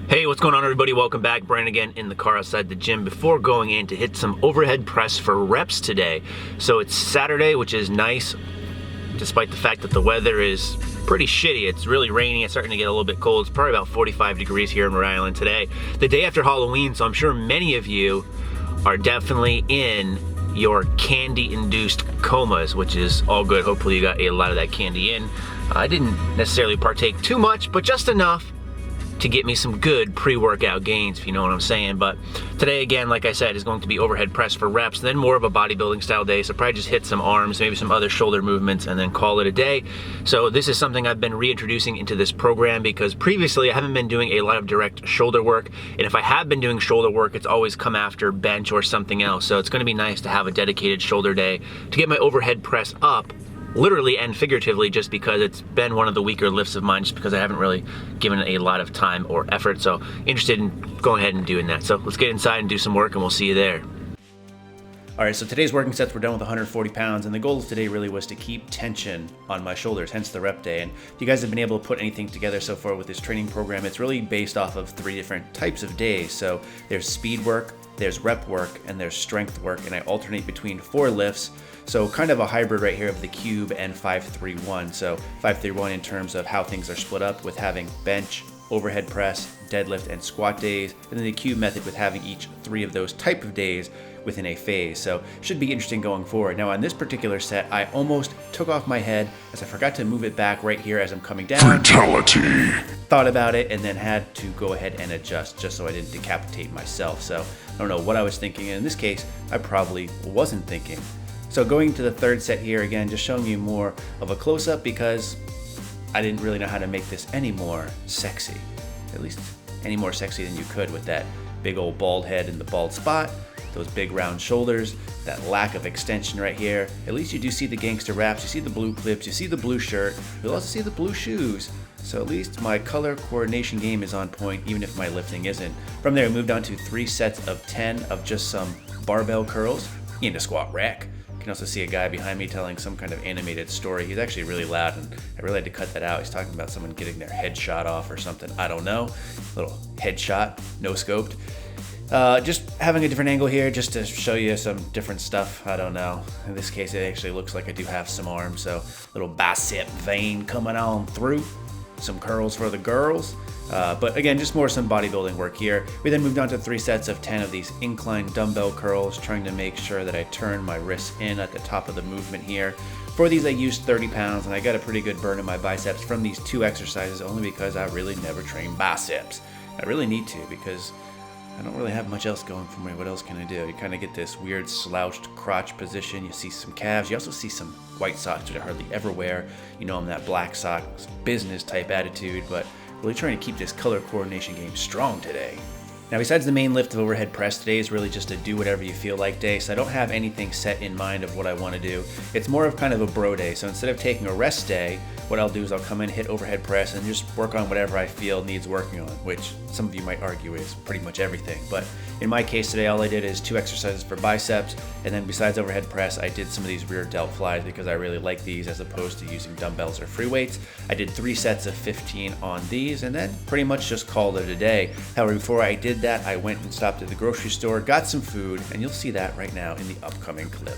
Hey, what's going on everybody? Welcome back. Brian again in the car outside the gym before going in to hit some overhead press for reps today. So it's Saturday, which is nice, despite the fact that the weather is pretty shitty. It's really rainy. It's starting to get a little bit cold. It's probably about 45 degrees here in Rhode Island today. The day after Halloween, so I'm sure many of you are definitely in your candy-induced comas, which is all good. Hopefully you got a lot of that candy in. I didn't necessarily partake too much, but just enough to get me some good pre-workout gains, if you know what I'm saying. But today, again, like I said, is going to be overhead press for reps, then more of a bodybuilding style day. So probably just hit some arms, maybe some other shoulder movements, and then call it a day. So this is something I've been reintroducing into this program because previously I haven't been doing a lot of direct shoulder work. And if I have been doing shoulder work, it's always come after bench or something else. So it's gonna be nice to have a dedicated shoulder day to get my overhead press up, literally and figuratively, just because it's been one of the weaker lifts of mine, just because I haven't really given it a lot of time or effort. So interested in going ahead and doing that. So let's get inside and do some work and we'll see you there. All right, so today's working sets were done with 140 pounds, and the goal of today really was to keep tension on my shoulders, hence the rep day. And if you guys have been able to put anything together so far with this training program, it's really based off of 3 different types of days. So there's speed work, there's rep work, and there's strength work, and I alternate between 4 lifts. So kind of a hybrid right here of the cube and 5-3-1. So 5-3-1 in terms of how things are split up, with having bench, overhead press, deadlift, and squat days, and then the cube method with having each 3 of those type of days within a phase. So should be interesting going forward. Now on this particular set, I almost took off my head as I forgot to move it back right here as I'm coming down. Fatality. Thought about it and then had to go ahead and adjust just so I didn't decapitate myself. So I don't know what I was thinking. In this case, I probably wasn't thinking. So going to the third set here, again, just showing you more of a close-up because I didn't really know how to make this any more sexy. At least any more sexy than you could with that big old bald head in the bald spot, those big round shoulders, that lack of extension right here. At least you do see the gangster wraps, you see the blue clips, you see the blue shirt, you'll also see the blue shoes. So at least my color coordination game is on point, even if my lifting isn't. From there, I moved on to 3 sets of 10 of just some barbell curls in a squat rack. You can also see a guy behind me telling some kind of animated story. He's actually really loud, and I really had to cut that out. He's talking about someone getting their head shot off or something. I don't know. Little headshot, no scoped. Just having a different angle here just to show you some different stuff. I don't know. In this case, it actually looks like I do have some arms, so little bicep vein coming on through. Some curls for the girls. But again, just more some bodybuilding work here. We then moved on to 3 sets of 10 of these incline dumbbell curls, trying to make sure that I turn my wrists in at the top of the movement here. For these, I used 30 pounds, and I got a pretty good burn in my biceps from these 2 exercises, only because I really never train biceps. I really need to, because I don't really have much else going for me. What else can I do? You kind of get this weird slouched crotch position. You see some calves. You also see some white socks, which I hardly ever wear. You know I'm that black socks business type attitude, but really trying to keep this color coordination game strong today. Now, besides the main lift of overhead press, today is really just a do whatever you feel like day, so I don't have anything set in mind of what I want to do. It's more of kind of a bro day, so instead of taking a rest day, what I'll do is I'll come in, hit overhead press, and just work on whatever I feel needs working on, which some of you might argue is pretty much everything. But in my case today, all I did is 2 exercises for biceps, and then besides overhead press, I did some of these rear delt flies because I really like these as opposed to using dumbbells or free weights. I did 3 sets of 15 on these, and then pretty much just called it a day. However, before I did that, I went and stopped at the grocery store, got some food, and you'll see that right now in the upcoming clip.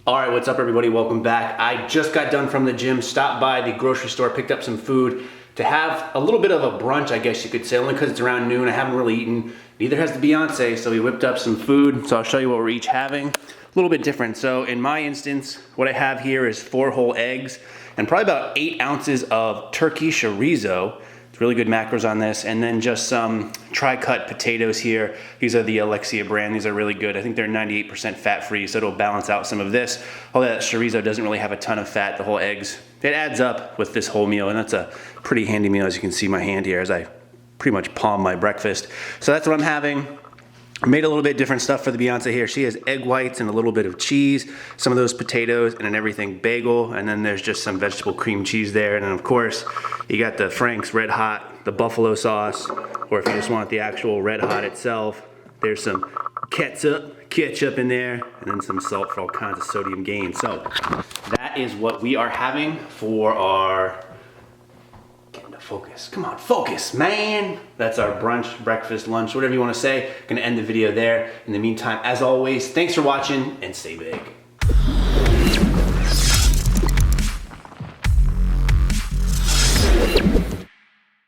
All right, what's up everybody? Welcome back. I just got done from the gym, stopped by the grocery store, picked up some food to have a little bit of a brunch, I guess you could say, only because it's around noon. I haven't really eaten. Neither has the Beyonce, so we whipped up some food. So I'll show you what we're each having. A little bit different. So in my instance, what I have here is 4 whole eggs and probably about 8 ounces of turkey chorizo. It's really good macros on this. And then just some tri-cut potatoes here. These are the Alexia brand. These are really good. I think they're 98% fat-free, so it'll balance out some of this. Although that chorizo doesn't really have a ton of fat, the whole eggs, it adds up with this whole meal, and that's a pretty handy meal, as you can see my hand here as I pretty much palm my breakfast. So that's what I'm having. Made a little bit different stuff for the Beyonce here. She has egg whites and a little bit of cheese, some of those potatoes, and an everything bagel, and then there's just some vegetable cream cheese there. And then of course, you got the Frank's Red Hot, the buffalo sauce, or if you just want the actual Red Hot itself, there's some ketchup in there, and then some salt for all kinds of sodium gain. So that that is what we are having for our, get into focus, come on, focus, man. That's our brunch, breakfast, lunch, whatever you want to say. Gonna end the video there. In the meantime, as always, thanks for watching and stay big.